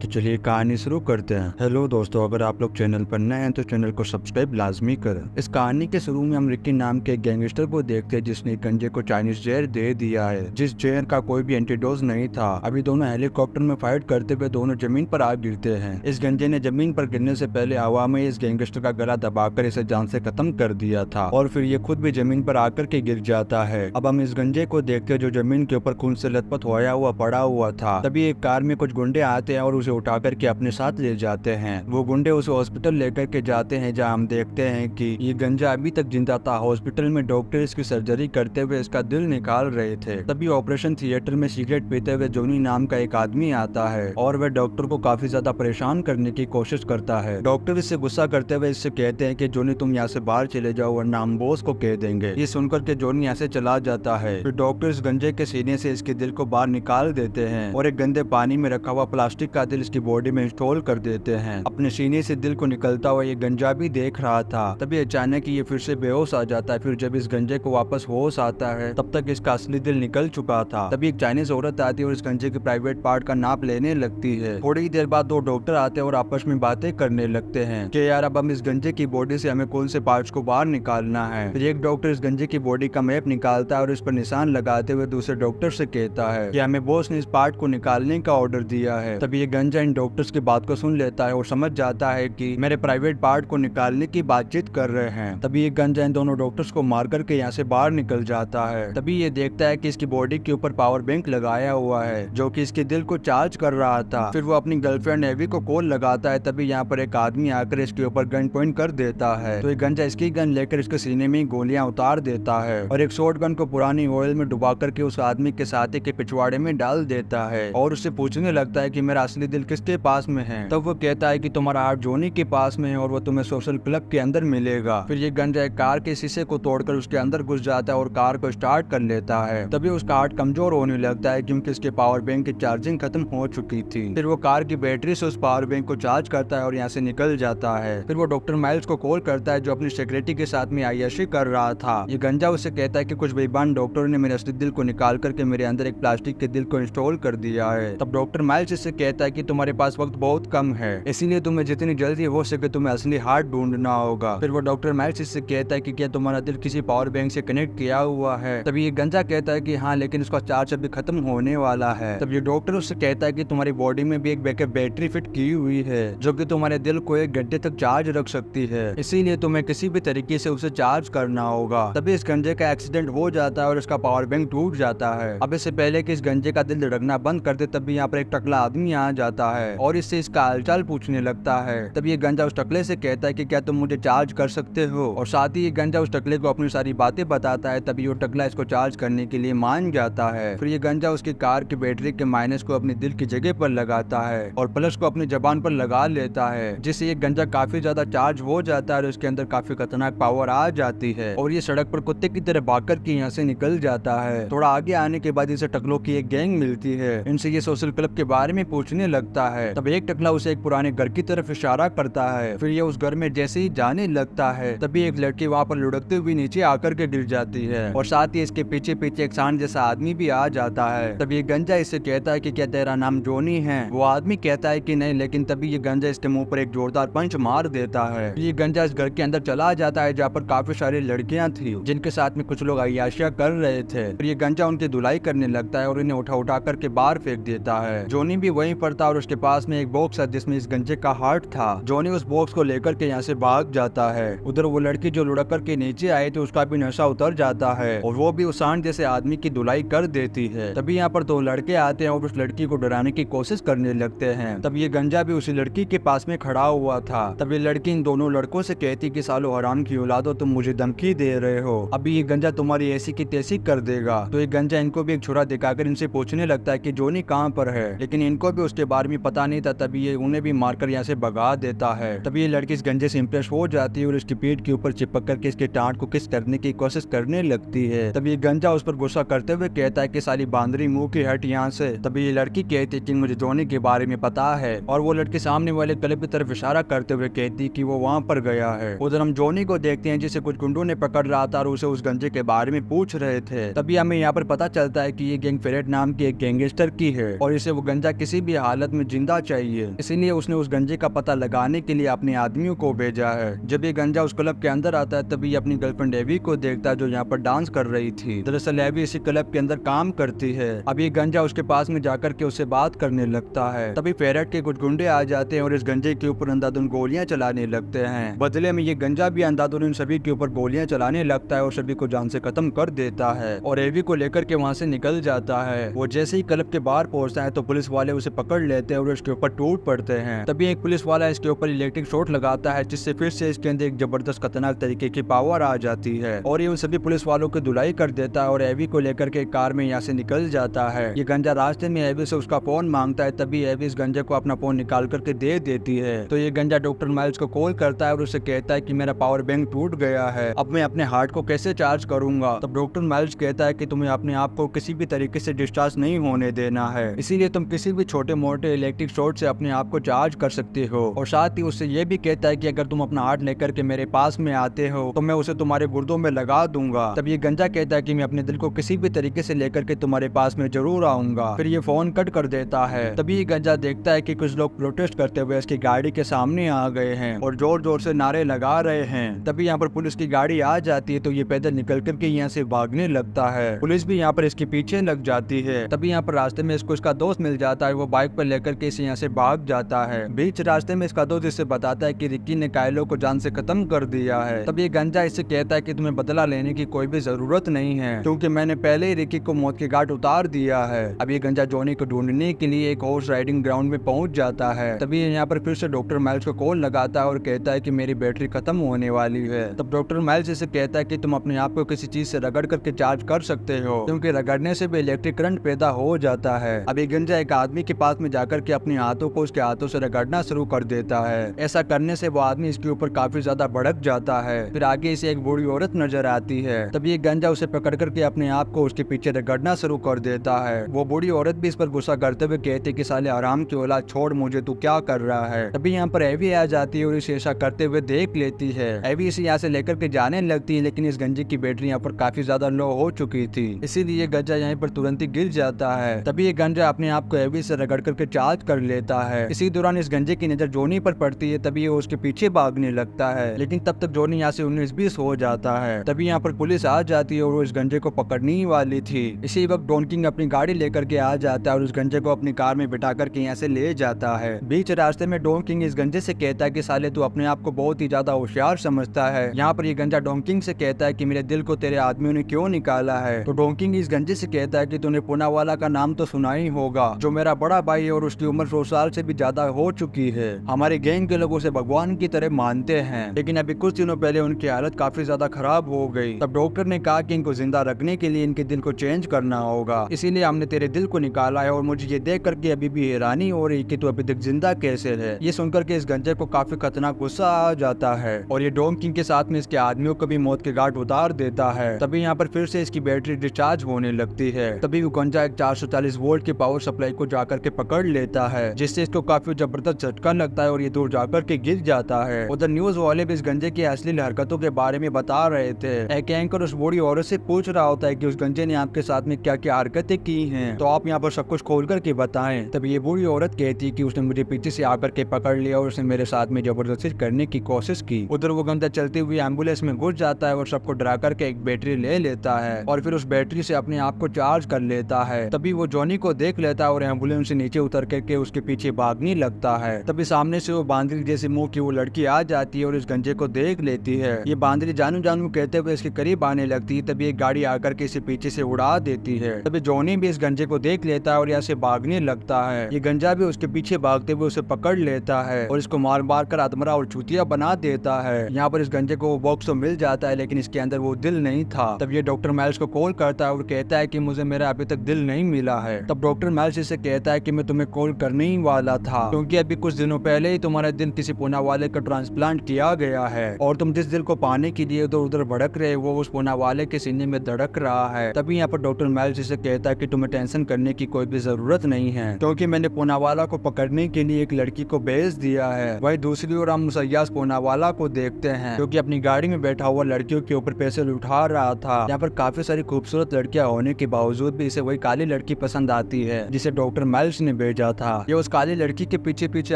तो चलिए कहानी शुरू करते हैं। हेलो दोस्तों, अगर आप लोग चैनल पर नए हैं तो चैनल को सब्सक्राइब लाजमी करें। इस कहानी के शुरू में हम रिकी नाम के गैंगस्टर को देखते हैं जिसने गंजे को चाइनीज जहर दे दिया है, जिस जहर का कोई भी एंटीडोज नहीं था। अभी दोनों हेलीकॉप्टर में फाइट करते हुए दोनों जमीन पर आ गिरते हैं। इस गंजे ने जमीन पर गिरने से पहले हवा में इस गैंगस्टर का गला दबाकर इसे जान से खत्म कर दिया था और फिर ये खुद भी जमीन पर आकर के गिर जाता है। अब हम इस गंजे को देखते हैं जो जमीन के ऊपर खून से लथपथ होया हुआ पड़ा हुआ था। तभी एक कार में कुछ गुंडे आते हैं और उसे उठा करके अपने साथ ले जाते हैं। वो गुंडे उसे हॉस्पिटल लेकर के जाते हैं जहां हम देखते हैं कि ये गंजा अभी तक जिंदा था। हॉस्पिटल में डॉक्टर इसकी सर्जरी करते हुए इसका दिल निकाल रहे थे। तभी ऑपरेशन थिएटर में सिगरेट पीते हुए जोनी नाम का एक आदमी आता है और वह डॉक्टर को काफी ज्यादा परेशान करने की कोशिश करता है। डॉक्टर इससे गुस्सा करते हुए इससे कहते हैं कि जोनी तुम यहाँ से बाहर चले जाओ वरना हम बॉस को कह देंगे। ये सुनकर के जोनी यहाँ से चला जाता है। फिर डॉक्टर इस गंजे के सीने से इसके दिल को बाहर निकाल देते हैं और एक गंदे पानी में रखा हुआ प्लास्टिक का दिल इसकी बॉडी में इंस्टॉल कर देते हैं। अपने सीने से दिल को निकलता हुआ ये गंजा भी देख रहा था। तभी अचानक ये फिर से बेहोश आ जाता है। फिर जब इस गंजे को वापस होश आता है तब तक इसका असली दिल निकल चुका था। तभी एक चाइनीज औरत आती है और इस गंजे के प्राइवेट पार्ट का नाप लेने लगती है। थोड़ी ही देर बाद दो डॉक्टर आते हैं और आपस में बातें करने लगते हैं कि यार अब हम इस गंजे की बॉडी से हमें कौन से पार्ट्स को बाहर निकालना है। फिर एक डॉक्टर इस गंजे की बॉडी का मैप निकालता है और इस पर निशान लगाते हुए दूसरे डॉक्टर से कहता है कि हमें बॉस ने इस पार्ट को निकालने का ऑर्डर दिया है। तभी ये गंजा इन डॉक्टर्स की बात को सुन लेता है और समझ जाता है कि मेरे प्राइवेट पार्ट को निकालने की बातचीत कर रहे हैं। तभी ये गंजा इन दोनों डॉक्टर्स को मार करके यहाँ से बाहर निकल जाता है। तभी ये देखता है कि इसकी बॉडी के ऊपर पावर बैंक लगाया हुआ है जो कि इसके दिल को चार्ज कर रहा था। फिर वो अपनी गर्लफ्रेंड एवी को कॉल लगाता है। तभी यहाँ पर एक आदमी आकर इसके ऊपर गन पॉइंट कर देता है। तो ये गंजा इसकी गन लेकर इसके सीने में गोलियां उतार देता है और एक शॉट गन को पुरानी ऑयल में डुबा करके उस आदमी के साथी के पिछवाड़े में डाल देता है और उससे पूछने लगता है कि मेरा असली दिल किसके पास में है। तब वो कहता है कि तुम्हारा हार्ट जोनी के पास में है और वो तुम्हें सोशल क्लब के अंदर मिलेगा। फिर ये गंजा एक कार के शीशे को तोड़कर उसके अंदर घुस जाता है और कार को स्टार्ट कर लेता है। तभी उसका हार्ट कमजोर होने लगता है क्योंकि इसके पावर बैंक की चार्जिंग खत्म हो चुकी थी। फिर वो कार की बैटरी से उस पावर बैंक को चार्ज करता है और यहाँ से निकल जाता है। फिर वो डॉक्टर माइल्स को कॉल करता है जो अपनी सेक्रेटरी के साथ में आयशी कर रहा था। ये गंजा उससे कहता है कि कुछ बेईमान डॉक्टरों ने मेरे असली दिल को निकाल करके मेरे अंदर एक प्लास्टिक के दिल को इंस्टॉल कर दिया है। तब डॉक्टर माइल्स इससे कहता है कि तुम्हारे पास वक्त बहुत कम है, इसीलिए तुम्हें जितनी जल्दी हो सके तुम्हें असली हार्ट ढूंढना होगा। फिर वो डॉक्टर माइल्स इससे कहता है कि क्या तुम्हारा दिल किसी पावर बैंक से कनेक्ट किया हुआ है। तभी ये गंजा कहता है कि हाँ, लेकिन उसका चार्ज अभी खत्म होने वाला है। तब ये डॉक्टर उससे कहता है कि तुम्हारी बॉडी में भी एक बैकअप बैटरी फिट की हुई है जो कि तुम्हारे दिल को 1 घंटे तक चार्ज रख सकती है, इसीलिए तुम्हें किसी भी तरीके से उसे चार्ज करना होगा। तभी इस गंजे का एक्सीडेंट हो जाता है और इसका पावर बैंक टूट जाता है। अब इससे पहले कि इस गंजे का दिल धड़कना बंद कर दे तभी यहाँ पर एक टकला आदमी आ जाता है और इससे इसका हालचाल पूछने लगता है। तभी ये गंजा उस टकले से कहता है कि क्या तुम मुझे चार्ज कर सकते हो, और साथ ही ये गंजा उस टकले को अपनी सारी बातें बताता है। तभी वो टकला इसको चार्ज करने के लिए मान जाता है। फिर ये गंजा उसकी कार की बैटरी के माइनस को अपने दिल की जगह पर लगाता है और प्लस को अपनी जबान पर लगा लेता है, जिससे ये गंजा काफी ज्यादा चार्ज हो जाता है और उसके अंदर काफी खतरनाक पावर आ जाती है और ये सड़क पर कुत्ते की तरह भाग करके यहाँ से निकल जाता है। थोड़ा आगे आने के बाद इसे टकलों की एक गैंग मिलती है। इनसे ये सोशल क्लब के बारे में पूछने लगता है। तब एक टकला उसे एक पुराने घर की तरफ इशारा करता है। फिर ये उस घर में जैसे ही जाने लगता है तभी एक लड़की वहाँ पर लुढ़कते हुए नीचे आकर के गिर जाती है और साथ ही इसके पीछे पीछे एक सांड जैसा आदमी भी आ जाता है। तब ये गंजा इससे कहता है कि क्या तेरा नाम जोनी है। वो आदमी कहता है कि नहीं, लेकिन तभी ये गंजा इसके मुंह पर एक जोरदार पंच मार देता है। ये गंजा इस घर के अंदर चला जाता है जहाँ पर काफी सारी लड़कियां थी जिनके साथ में कुछ लोग अय्याशियां कर रहे थे। फिर ये गंजा उनकी धुलाई करने लगता है और इन्हें उठा उठा करके बाहर फेंक देता है। जोनी भी वहीं पर था और उसके पास में एक बॉक्स है जिसमें इस गंजे का हार्ट था। जोनी उस बॉक्स को लेकर के यहाँ से भाग जाता है। उधर वो लड़की जो लुढ़क करके नीचे आई थी उसका भी नशा उतर जाता है और वो भी उस सांड जैसे आदमी की धुलाई कर देती है। तभी यहाँ पर 2 लड़के आते हैं और उस लड़की को डराने की कोशिश करने लगते हैं। तब ये गंजा भी उसी लड़की के पास में खड़ा हुआ था। तब ये लड़की इन दोनों लड़कों से कहती कि सालो हराम की औलादो, तुम मुझे धमकी दे रहे हो, अभी ये गंजा तुम्हारी ऐसी की तैसी कर देगा। तो ये गंजा इनको भी एक छुरा दिखाकर इनसे पूछने लगता है कि जोनी कहाँ पर है, लेकिन इनको भी उसके बारे में पता नहीं था। तभी ये उन्हें भी मारकर यहाँ से भगा देता है। तभी ये लड़की इस गंजे से इंप्रेस हो जाती है और इसकी पीठ के ऊपर चिपक करके इसके टांट को किस करने की कोशिश करने लगती है। तभी ये गंजा उस पर गुस्सा करते हुए कहता है कि साली बांदरी मुंह की हट यहाँ से। तभी ये लड़की कहती है कि मुझे जोनी के बारे में पता है और वो लड़की सामने वाले क्लब की तरफ इशारा करते हुए कहती कि वो वहाँ पर गया है। उधर हम जोनी को देखते हैं जिसे कुछ गुंडों ने पकड़ रहा था और उसे उस गंजे के बारे में पूछ रहे थे। तभी हमें यहाँ पर पता चलता है कि ये गैंग फेरेट नाम की एक गैंगस्टर की है और इसे वो गंजा किसी भी हालत हालत में जिंदा चाहिए, इसीलिए उसने उस गंजे का पता लगाने के लिए अपने आदमियों को भेजा है। जब ये गंजा उस क्लब के अंदर आता है तभी अपनी गर्लफ्रेंड एवी को देखता है जो यहाँ पर डांस कर रही थी। दरअसल एवी इसी क्लब के अंदर काम करती है। अब ये गंजा उसके पास में जाकर के उससे बात करने लगता है। तभी फेरट के कुछ गुंडे आ जाते हैं और इस गंजे के ऊपर अंधाधुन गोलियां चलाने लगते हैं। बदले में ये गंजा भी अंधाधुन इन सभी के ऊपर गोलियां चलाने लगता है और सभी को जान से खत्म कर देता है और एवी को लेकर के वहाँ से निकल जाता है। वो जैसे ही क्लब के बाहर पहुंचता है तो पुलिस वाले उसे पकड़ लेते हैं और इसके ऊपर टूट पड़ते हैं। तभी एक पुलिस वाला इसके ऊपर इलेक्ट्रिक शॉट लगाता है जिससे फिर से इसके अंदर एक जबरदस्त खतरनाक तरीके की पावर आ जाती है और ये उन सभी पुलिस वालों की धुलाई कर देता है और एवी को लेकर के कार में यहाँ से निकल जाता है। ये गंजा रास्ते में एवी से उसका फोन मांगता है, तभी एवी इस गंजे को अपना फोन निकाल करके दे देती है। तो ये गंजा डॉक्टर माइल्स को कॉल करता है और उसे कहता है कि मेरा पावर बैंक टूट गया है, अब मैं अपने हार्ट को कैसे चार्ज करूंगा। तब डॉक्टर माइल्स कहता है कि तुम्हें अपने आप को किसी भी तरीके से डिस्चार्ज नहीं होने देना है, इसीलिए तुम किसी भी छोटे मोटे इलेक्ट्रिक शॉर्ट से अपने आप को चार्ज कर सकते हो। और साथ ही उससे ये भी कहता है कि अगर तुम अपना हार्ट लेकर के मेरे पास में आते हो तो मैं उसे तुम्हारे गुर्दों में लगा दूंगा। तब ये गंजा कहता है कि मैं अपने दिल को किसी भी तरीके से लेकर के तुम्हारे पास में जरूर आऊंगा। फिर ये फोन कट कर देता है। तभी ये गंजा देखता है कि कुछ लोग प्रोटेस्ट करते हुए इसकी गाड़ी के सामने आ गए हैं और जोर जोर से नारे लगा रहे हैं। तभी यहाँ पर पुलिस की गाड़ी आ जाती है तो ये पैदल निकल करके यहाँ से भागने लगता है। पुलिस भी यहाँ पर इसके पीछे लग जाती है। तभी यहाँ पर रास्ते में इसको इसका दोस्त मिल जाता है, वो बाइक पर लेकर के इसे यहाँ से भाग जाता है। बीच रास्ते में इसका दोस्त इसे बताता है कि रिक्की ने कायलो को जान से खत्म कर दिया है। तब ये गंजा इससे कहता है कि तुम्हें बदला लेने की कोई भी जरूरत नहीं है क्योंकि मैंने पहले ही रिक्की को मौत के घाट उतार दिया है। अब ये गंजा जॉनी को ढूंढने के लिए एक हॉर्स राइडिंग ग्राउंड में पहुंच जाता है। तभी यहाँ पर फिर से डॉक्टर माइल्स को कॉल लगाता है और कहता है कि मेरी बैटरी खत्म होने वाली है। तब डॉक्टर माइल्स इसे कहता है कि तुम अपने आप को किसी चीज से रगड़ करके चार्ज कर सकते हो क्योंकि रगड़ने से भी इलेक्ट्रिक करंट पैदा हो जाता है। अब ये गंजा एक आदमी के पास में जाकर के अपने हाथों को उसके हाथों से रगड़ना शुरू कर देता है। ऐसा करने से वो आदमी इसके ऊपर काफी ज्यादा भड़क जाता है। फिर आगे इसे एक बूढ़ी औरत नजर आती है। तभी ये गंजा उसे पकड़ करके अपने आप को उसके पीछे रगड़ना शुरू कर देता है। वो बूढ़ी औरत भी इस पर गुस्सा करते हुए कहती कि साले आराम की औलाद, छोड़ मुझे, तू क्या कर रहा है। तभी यहाँ पर एवी आ जाती है और इसे ऐसा करते हुए देख लेती है। एवी इसे यहाँ से लेकर के जाने लगती है लेकिन इस गंजे की बैटरी यहाँ पर काफी ज्यादा लो हो चुकी थी, इसीलिए गंजा यहाँ पर तुरंत ही गिर जाता है। तभी ये गंजा अपने आप को एवी से रगड़ करके चार्ज कर लेता है। इसी दौरान इस गंजे की नजर जोनी पर पड़ती है, तभी ये उसके पीछे भागने लगता है लेकिन तब तक जोनी यहाँ से 19-20 हो जाता है। तभी यहाँ पर पुलिस आ जाती है और वो इस गंजे को पकड़ने ही वाली थी। इसी वक्त डॉन किंग अपनी गाड़ी लेकर के आ जाता है और उस गंजे को अपनी कार में बिठा करके यहाँ से ले जाता है। बीच रास्ते में डॉन किंग इस गंजे से कहता है कि साले तू अपने आप को बहुत ही ज्यादा होशियार समझता है। यहाँ पर ये गंजा डॉन किंग से कहता है कि मेरे दिल को तेरे आदमियों ने क्यों निकाला है। तो डॉन किंग इस गंजे से कहता है कि तूने पूनावाला का नाम तो सुना ही होगा, जो मेरा बड़ा भाई है और उसकी उम्र 100 साल से भी ज्यादा हो चुकी है। हमारे गैंग के लोग उसे भगवान की तरह मानते हैं लेकिन अभी कुछ दिनों पहले उनकी हालत काफी ज्यादा खराब हो गई। तब डॉक्टर ने कहा कि इनको जिंदा रखने के लिए इनके दिल को चेंज करना होगा, इसीलिए हमने तेरे दिल को निकाला है और मुझे ये देख करके अभी भी हैरानी हो रही कि तू अभी तक जिंदा कैसे है। ये सुनकर के इस गंजे को काफी खतरनाक गुस्सा आ जाता है और ये डॉन किंग के साथ में इसके आदमियों को भी मौत के घाट उतार देता है। तभी यहाँ पर फिर से इसकी बैटरी डिस्चार्ज होने लगती है। तभी वो गंजा एक 440 वोल्ट की पावर सप्लाई को जाकर के पकड़ लेता है जिससे इसको काफी जबरदस्त झटका लगता है और ये दूर जाकर के गिर जाता है। उधर न्यूज वाले भी इस गंजे की असली हरकतों के बारे में बता रहे थे। एक एंकर उस बूढ़ी औरत से पूछ रहा होता है कि उस गंजे ने आपके साथ में क्या क्या हरकतें की हैं, तो आप यहाँ पर सब कुछ खोल करके बताएं। तभी ये बूढ़ी औरत कहती है कि उसने मुझे पीछे से आकर के पकड़ लिया और उसने मेरे साथ में जबरदस्ती करने की कोशिश की। उधर वो गंजा चलती हुई एम्बुलेंस में घुस जाता है और सबको डरा करके एक बैटरी ले लेता है और फिर उस बैटरी से अपने आप को चार्ज कर लेता है। तभी वो जॉनी को देख लेता है और एम्बुलेंस से नीचे उतर करके उसके पीछे भागने लगता है। तभी सामने से वो बांदरी जैसे मुंह की वो लड़की आ जाती है और इस गंजे को देख लेती है। ये बांदरी जानू जानू कहते हुए इसके करीब आने लगती है। तभी एक गाड़ी आकर के इसे पीछे से उड़ा देती है। तभी जॉनी भी इस गंजे को देख लेता है और यहाँ से भागने लगता है। ये गंजा भी उसके पीछे भागते हुए उसे पकड़ लेता है और इसको मार मार कर अधमरा और चूतिया बना देता है। यहाँ पर इस गंजे को वो बॉक्स तो मिल जाता है लेकिन इसके अंदर वो दिल नहीं था। तब ये डॉक्टर माइल्स को कॉल करता है और कहता है कि मुझे मेरा अभी तक दिल नहीं मिला है। तब डॉक्टर माइल्स इसे कहता है कि मैं तुम्हें कॉल करने ही वाला था क्योंकि अभी कुछ दिनों पहले ही तुम्हारे दिल किसी पूनावाले का ट्रांसप्लांट किया गया है और तुम जिस दिल को पाने के लिए इधर उधर भड़क रहे वो उस पूनावाले के सीने में धड़क रहा है। तभी यहाँ पर डॉक्टर माइल्स इसे कहता है कि तुम्हें टेंशन करने की कोई भी जरूरत नहीं है क्योंकि मैंने पूनावाला को पकड़ने के लिए एक लड़की को भेज दिया है। वही दूसरी ओर हम मुसैयास पूनावाला को देखते हैं जो कि अपनी गाड़ी में बैठा हुआ लड़कियों के ऊपर पैसे उठा रहा था। यहाँ पर काफी सारी खूबसूरत लड़कियां होने के बावजूद भी इसे वही काली लड़की पसंद आती है जिसे डॉक्टर माइल्स ने भेजा भेजा था। ये उस काली लड़की के पीछे पीछे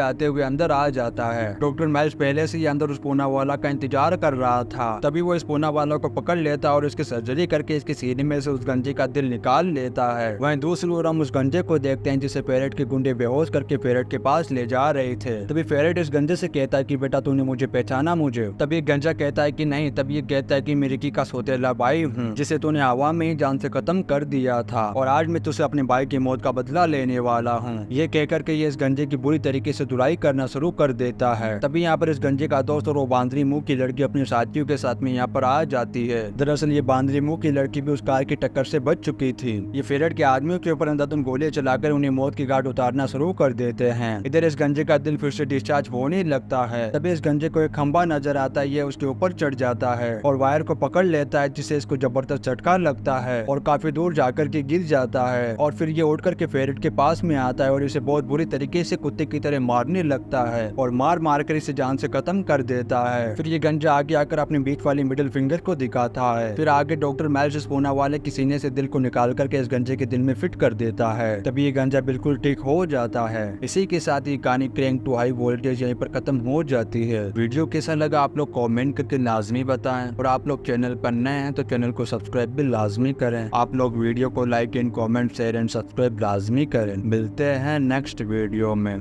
आते हुए अंदर आ जाता है। डॉक्टर माइल्स पहले से ही अंदर उस पूना वाला का इंतजार कर रहा था। तभी वो इस पूना वाला को पकड़ लेता और इसकी सर्जरी करके इसके सीने में से उस गंजे का दिल निकाल लेता है। वहीं दूसरी ओर हम उस गंजे को देखते हैं जिसे फेरेट के गुंडे बेहोश करके फेरेट के पास ले जा रहे थे। तभी फेरेट इस गंजे से कहता है कि बेटा तूने मुझे पहचाना मुझे। तभी गंजा कहता है कि नहीं। तभी ये कहता है कि मैं रिकी का सौतेला भाई हूँ जिसे तूने हवा में ही जान से खत्म कर दिया था और आज मैं तुझसे अपने भाई की मौत का बदला लेने वाला हूँ। ये कहकर के ये इस गंजे की बुरी तरीके से धुलाई करना शुरू कर देता है। तभी यहाँ पर इस गंजे का दोस्त और वो बांदरी मुंह की लड़की अपने साथियों के साथ में यहाँ पर आ जाती है। दरअसल ये बांदरी मुंह की लड़की भी उस कार की टक्कर से बच चुकी थी। ये फेरेट के आदमियों के ऊपर अंधाधुन गोलियां चलाकर उन्हें मौत की घाट उतारना शुरू कर देते हैं। इधर इस गंजे का दिल फिर से डिस्चार्ज होने लगता है। तभी इस गंजे को एक खंबा नजर आता है। ये उसके ऊपर चढ़ जाता है और वायर को पकड़ लेता है जिससे इसको जबरदस्त झटका लगता है और काफी दूर जाकर के गिर जाता है। और फिर ये उठ करके फेरेट के पास में आता है और इसे बहुत बुरी तरीके से कुत्ते की तरह मारने लगता है और मार मार कर इसे जान से खत्म कर देता है। फिर ये गंजा आगे आकर अपने बीच वाली मिडिल फिंगर को दिखाता है। फिर आगे डॉक्टर माइल्स इस पूना वाले के सीने से दिल को निकाल करके इस गंजे के दिल में फिट कर देता है। तभी ये गंजा बिल्कुल ठीक हो जाता है। इसी के साथ ही कहानी क्रैंक टू हाई वोल्टेज यहीं पर खत्म हो जाती है। वीडियो कैसा लगा आप लोग कमेंट करके लाजमी बताएं और आप लोग चैनल पर नए हैं तो चैनल को सब्सक्राइब भी लाजमी करें। आप लोग वीडियो को like and comment share and subscribe लाजमी करें। मिलते हैं नेक्स्ट वीडियो में।